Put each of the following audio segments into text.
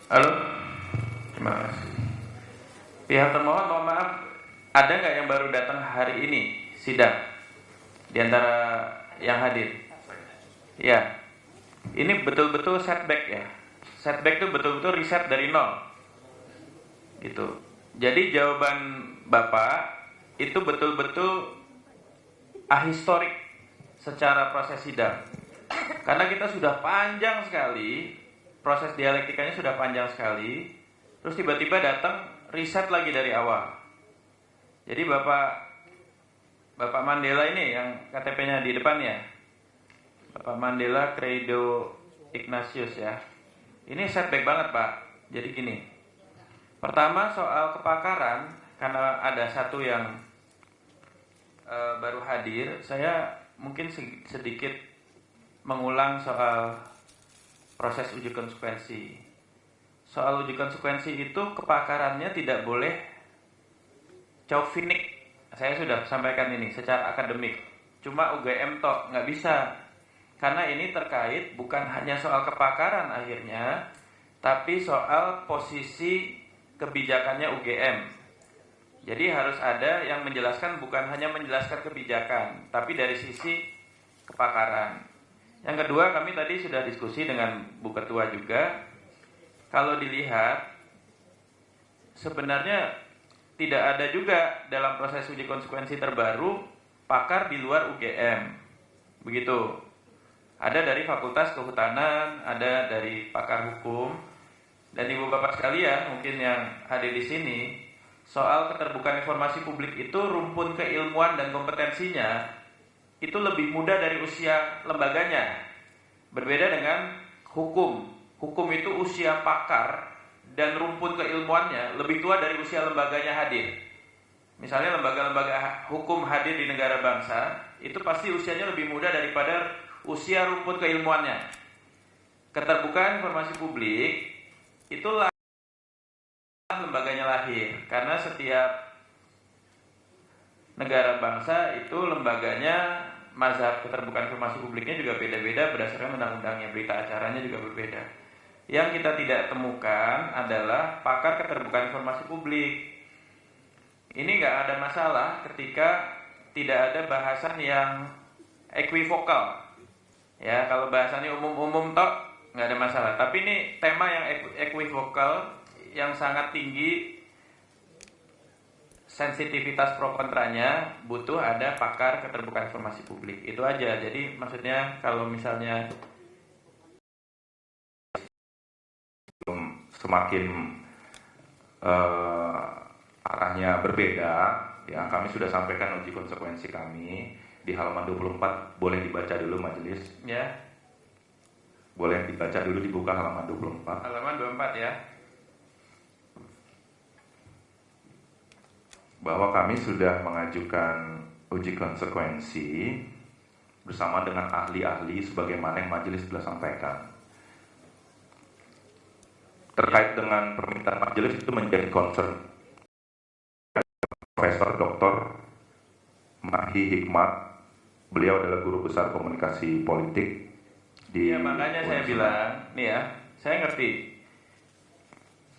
Halo, terima kasih. Pihak termohon, mohon maaf, ada nggak yang baru datang hari ini sidang di antara yang hadir? Ya, ini betul-betul setback ya. Setback itu betul-betul riset dari nol, gitu. Jadi jawaban Bapak itu betul-betul ahistorik secara proses sidang. Karena kita sudah panjang sekali, proses dialektikanya sudah panjang sekali, terus tiba-tiba datang riset lagi dari awal. Jadi Bapak Mandela ini yang KTP-nya di depan ya, Bapak Mandela Credo Ignatius ya. Ini setback banget Pak. Jadi gini, pertama soal kepakaran, karena ada satu yang baru hadir, saya mungkin sedikit mengulang soal proses uji konsekuensi. Soal uji konsekuensi itu kepakarannya tidak boleh chauvinik. Saya sudah sampaikan ini secara akademik. Cuma UGM tok, nggak bisa. Karena ini terkait bukan hanya soal kepakaran akhirnya, tapi soal posisi kebijakannya UGM. Jadi harus ada yang menjelaskan, bukan hanya menjelaskan kebijakan, tapi dari sisi kepakaran. Yang kedua, kami tadi sudah diskusi dengan Bu Ketua juga. Kalau dilihat, sebenarnya tidak ada juga dalam proses uji konsekuensi terbaru pakar di luar UGM. Begitu. Ada dari Fakultas Kehutanan, ada dari pakar hukum. Dan Ibu Bapak sekalian, mungkin yang hadir di sini, soal keterbukaan informasi publik itu rumpun keilmuan dan kompetensinya itu lebih muda dari usia lembaganya. Berbeda dengan hukum. Hukum itu usia pakar dan rumpun keilmuannya lebih tua dari usia lembaganya hadir. Misalnya lembaga-lembaga hukum hadir di negara bangsa, itu pasti usianya lebih muda daripada usia rumpun keilmuannya. Keterbukaan informasi publik itulah lembaganya lahir, karena setiap negara bangsa itu lembaganya, mazhab keterbukaan informasi publiknya juga beda-beda berdasarkan undang-undangnya, berita acaranya juga berbeda. Yang kita tidak temukan adalah pakar keterbukaan informasi publik. Ini nggak ada masalah ketika tidak ada bahasan yang equivokal. Ya, kalau bahasannya umum-umum tok nggak ada masalah. Tapi ini tema yang equivokal yang sangat tinggi, sensitivitas pro kontranya, butuh ada pakar keterbukaan informasi publik. Itu aja. Jadi maksudnya kalau misalnya semakin arahnya berbeda, ya kami sudah sampaikan uji konsekuensi kami di halaman 24, boleh dibaca dulu majelis. ya, Boleh dibaca dulu, dibuka halaman 24. halaman 24 ya. Bahwa kami sudah mengajukan uji konsekuensi bersama dengan ahli-ahli sebagaimana yang majelis telah sampaikan. Terkait dengan permintaan majelis itu menjadi concern Profesor Dr. Mahi Hikmat. Beliau adalah guru besar komunikasi politik di Ya, makanya saya bilang, nih ya, saya ngerti.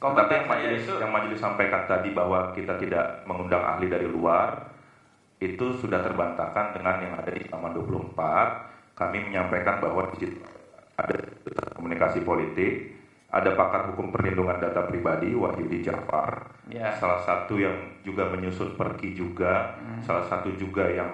Tapi yang majelis sampaikan tadi bahwa kita tidak mengundang ahli dari luar, itu sudah terbantahkan dengan yang ada di halaman 24. Kami menyampaikan bahwa di situ ada komunikasi politik, ada pakar hukum perlindungan data pribadi Wahyudi Jafar, ya. Salah satu yang juga menyusun perki juga, salah satu juga yang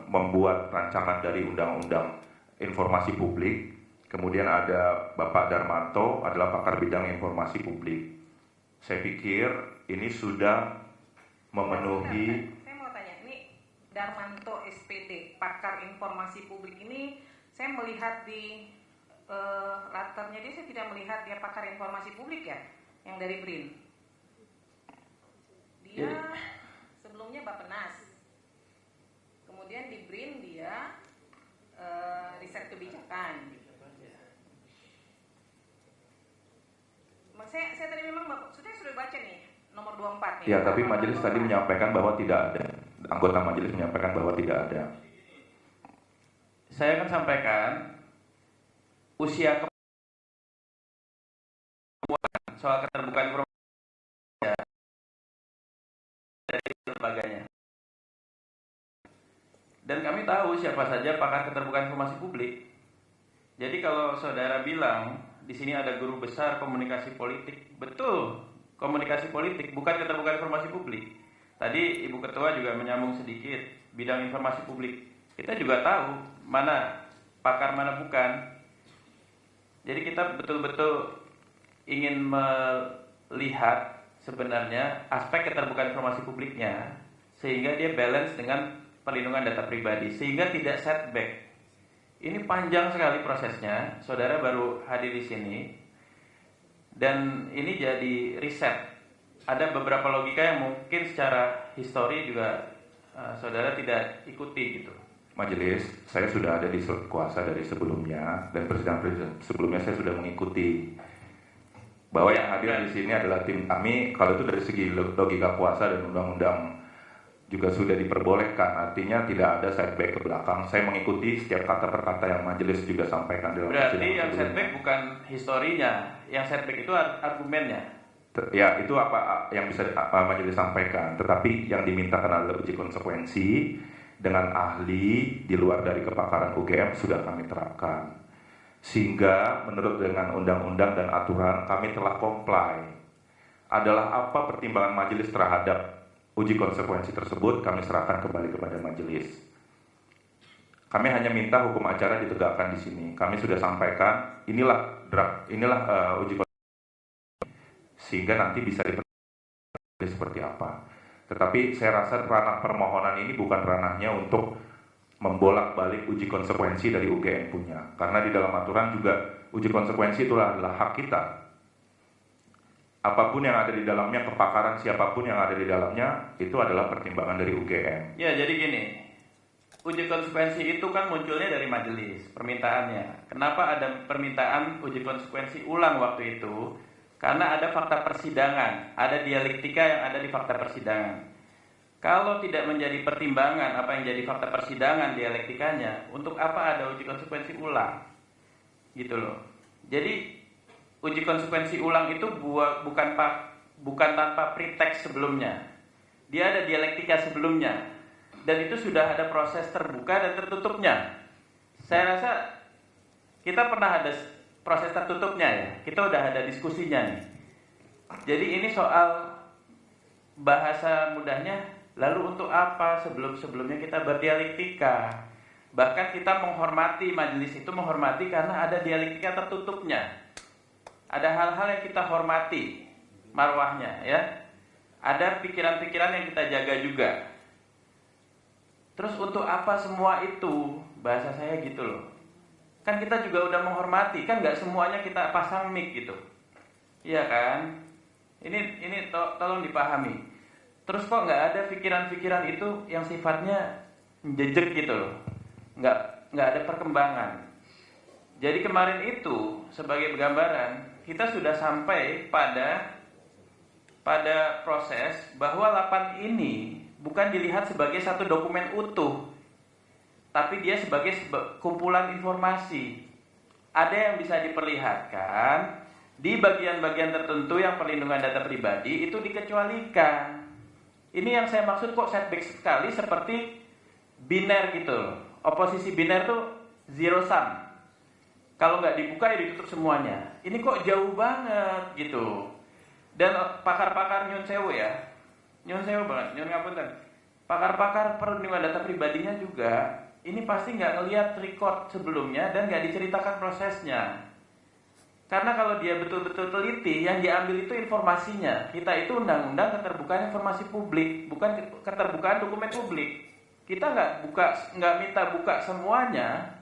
membuat rancangan dari undang-undang informasi publik. Kemudian ada Bapak Darmanto, adalah pakar bidang informasi publik. Saya pikir ini sudah memenuhi. Saya mau tanya, ini Darmanto SPD, pakar informasi publik ini, saya melihat di latarnya dia, saya tidak melihat dia pakar informasi publik ya, yang dari BRIN. Dia sebelumnya Bappenas, kemudian di BRIN dia riset kebijakan. Saya tadi memang sudah baca nih nomor 24 nih. Ya, tapi majelis tadi menyampaikan bahwa tidak ada. Anggota majelis menyampaikan bahwa tidak ada. Saya akan sampaikan usia soal keterbukaan informasi dari lembaganya. Dan kami tahu siapa saja pakar keterbukaan informasi publik. Jadi kalau saudara bilang di sini ada guru besar komunikasi politik, betul, komunikasi politik bukan keterbukaan informasi publik. Tadi Ibu Ketua juga menyambung sedikit bidang informasi publik. Kita juga tahu mana pakar mana bukan. Jadi kita betul-betul ingin melihat sebenarnya aspek keterbukaan informasi publiknya sehingga dia balance dengan perlindungan data pribadi sehingga tidak setback. Ini panjang sekali prosesnya. Saudara baru hadir di sini dan ini jadi riset. Ada beberapa logika yang mungkin secara histori juga saudara tidak ikuti gitu. Majelis, saya sudah ada di kuasa dari sebelumnya dan persidangan sebelumnya saya sudah mengikuti bahwa yang hadir di sini adalah tim kami. Kalau itu dari segi logika kuasa dan undang-undang juga sudah diperbolehkan, artinya tidak ada setback ke belakang. Saya mengikuti setiap kata per kata yang majelis juga sampaikan dalam persidangan. Berarti yang sebelumnya. setback bukan historinya, yang setback itu argumennya. Ya, itu apa yang bisa majelis sampaikan. Tetapi yang dimintakan adalah uji konsekuensi dengan ahli di luar dari kepakaran UGM sudah kami terapkan. Sehingga menurut dengan undang-undang dan aturan kami telah comply. Adalah apa pertimbangan majelis terhadap uji konsekuensi tersebut kami serahkan kembali kepada majelis. Kami hanya minta hukum acara ditegakkan di sini. Kami sudah sampaikan inilah draft, uji konsekuensi sehingga nanti bisa diperoleh seperti apa. Tetapi saya rasa ranah permohonan ini bukan ranahnya untuk membolak-balik uji konsekuensi dari UGM punya. Karena di dalam aturan juga uji konsekuensi itulah adalah hak kita. Apapun yang ada di dalamnya, kepakaran siapapun yang ada di dalamnya, itu adalah pertimbangan dari UGM. Ya, jadi gini, uji konsekuensi itu kan munculnya dari majelis, permintaannya. Kenapa ada permintaan uji konsekuensi ulang waktu itu? Karena ada fakta persidangan, ada dialektika yang ada di fakta persidangan. Kalau tidak menjadi pertimbangan apa yang jadi fakta persidangan dialektikanya, untuk apa ada uji konsekuensi ulang? Gitu loh. Jadi uji konsekuensi ulang itu bukan tanpa preteks sebelumnya. Dia ada dialektika sebelumnya. Dan itu sudah ada proses terbuka dan tertutupnya. Saya rasa kita pernah ada proses tertutupnya ya. Kita udah ada diskusinya nih. Jadi ini soal bahasa mudahnya, lalu untuk apa sebelum-sebelumnya kita berdialektika? Bahkan kita menghormati majelis itu menghormati karena ada dialektika tertutupnya. Ada hal-hal yang kita hormati marwahnya ya. Ada pikiran-pikiran yang kita jaga juga. Terus untuk apa semua itu? Bahasa saya gitu loh. Kan kita juga udah menghormati, kan nggak semuanya kita pasang mic gitu. Iya kan? Ini tolong dipahami. Terus kok nggak ada pikiran-pikiran itu yang sifatnya menjejek gitu loh. Nggak ada perkembangan. Jadi kemarin itu sebagai gambaran kita sudah sampai pada proses bahwa lapan ini bukan dilihat sebagai satu dokumen utuh, tapi dia sebagai kumpulan informasi. Ada yang bisa diperlihatkan di bagian-bagian tertentu yang perlindungan data pribadi itu dikecualikan. Ini yang saya maksud kok setback sekali seperti biner gitu. Oposisi biner tuh zero sum. Kalau nggak dibuka ya ditutup semuanya. Ini kok jauh banget gitu. Dan pakar-pakar nyun sewu ya, nyun sewu banget, nyun ngapunten. Pakar-pakar perlindungan data pribadinya juga ini pasti nggak ngelihat record sebelumnya dan nggak diceritakan prosesnya. Karena kalau dia betul-betul teliti, yang diambil itu informasinya. Kita itu undang-undang keterbukaan informasi publik, bukan keterbukaan dokumen publik. Kita nggak minta buka semuanya.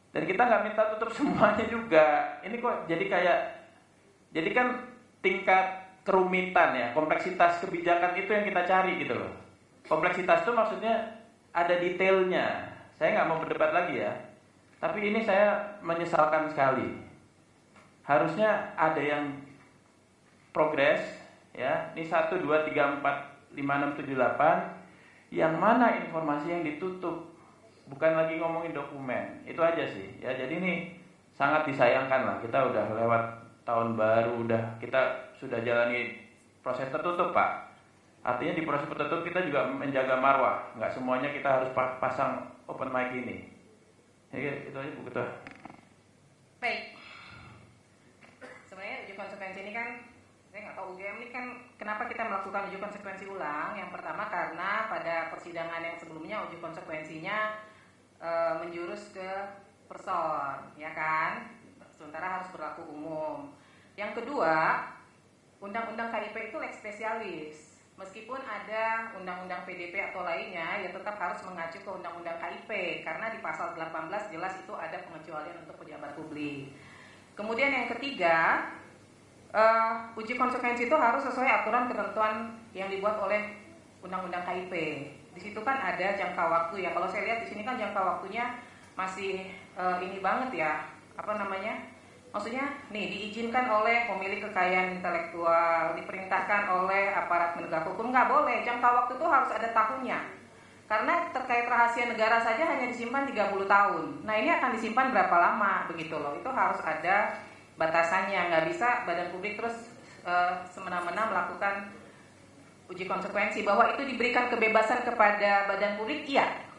Dan kita nggak minta tutup semuanya juga. Ini kok jadi kan tingkat kerumitan ya, kompleksitas kebijakan itu yang kita cari gitu loh. Kompleksitas itu maksudnya ada detailnya. Saya nggak mau berdebat lagi ya. Tapi ini saya menyesalkan sekali. Harusnya ada yang progres ya. Ini 1, 2, 3, 4, 5, 6, 7, 8. Yang mana informasi yang ditutup? Bukan lagi ngomongin dokumen. Itu aja sih ya. Jadi ini sangat disayangkan lah. Kita udah lewat tahun baru, udah kita sudah jalani proses tertutup, Pak. Artinya di proses tertutup kita juga menjaga marwah. Nggak semuanya kita harus pasang open mic ini. Ya, itu aja Bu Ketua. Baik. Sebenarnya uji konsekuensi ini kan, saya nggak tahu UGM ini kan kenapa kita melakukan uji konsekuensi ulang. Yang pertama karena pada persidangan yang sebelumnya uji konsekuensinya menjurus ke person, ya kan? Sementara harus berlaku umum. Yang kedua, undang-undang KIP itu lex spesialis. Meskipun ada undang-undang PDP atau lainnya, ya tetap harus mengacu ke undang-undang KIP karena di pasal 18 jelas itu ada pengecualian untuk pejabat publik. Kemudian yang ketiga, uji konsekuensi itu harus sesuai aturan ketentuan yang dibuat oleh undang-undang KIP. Di situ kan ada jangka waktu ya. Kalau saya lihat di sini kan jangka waktunya masih ini banget ya. Apa namanya? Maksudnya nih diizinkan oleh pemilik kekayaan intelektual, diperintahkan oleh aparat penegak hukum, nggak boleh. Jangka waktu itu harus ada tahunnya. Karena terkait rahasia negara saja hanya disimpan 30 tahun. Nah ini akan disimpan berapa lama begitu loh. Itu harus ada batasannya. Nggak bisa badan publik terus semena-mena melakukan uji konsekuensi. Bahwa itu diberikan kebebasan kepada badan publik, iya.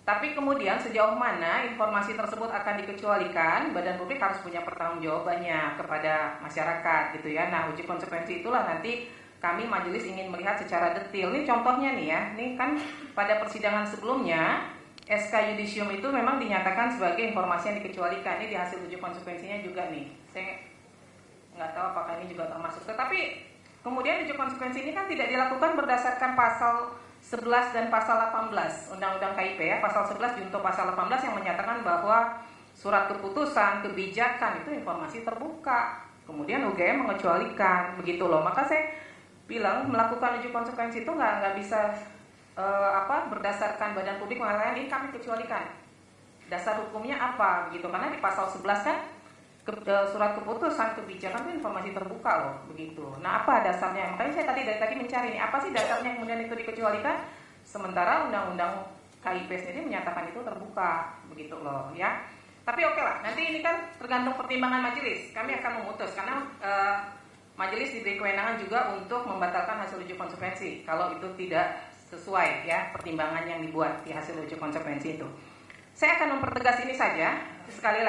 Tapi kemudian sejauh mana informasi tersebut akan dikecualikan, badan publik harus punya pertanggungjawabannya kepada masyarakat gitu ya. Nah, uji konsekuensi itulah nanti kami majelis ingin melihat secara detail. Ini contohnya nih ya. Ini kan pada persidangan sebelumnya SK Yudisium itu memang dinyatakan sebagai informasi yang dikecualikan. Ini di hasil uji konsekuensinya juga nih. Saya nggak tahu apakah ini juga termasuk. Tetapi kemudian uji konsekuensi ini kan tidak dilakukan berdasarkan pasal 11 dan pasal 18 Undang-Undang KIP ya, pasal 11 junto pasal 18 yang menyatakan bahwa surat keputusan, kebijakan itu informasi terbuka. Kemudian UGM mengecualikan, begitu loh. Maka saya bilang melakukan uji konsekuensi itu nggak bisa berdasarkan badan publik mengatakan ini kami kecualikan. Dasar hukumnya apa begitu? Karena di pasal 11 kan surat keputusan kebijakan itu informasi terbuka loh begitu. Nah apa dasarnya? Makanya saya dari tadi mencari nih apa sih dasarnya kemudian itu dikecualikan, sementara undang-undang KIP sendiri menyatakan itu terbuka begitu loh ya. Tapi oke lah, nanti ini kan tergantung pertimbangan majelis. Kami akan memutus karena majelis diberi kewenangan juga untuk membatalkan hasil uji konsekuensi kalau itu tidak sesuai ya pertimbangan yang dibuat di hasil uji konsekuensi itu. Saya akan mempertegas ini saja sekali lagi.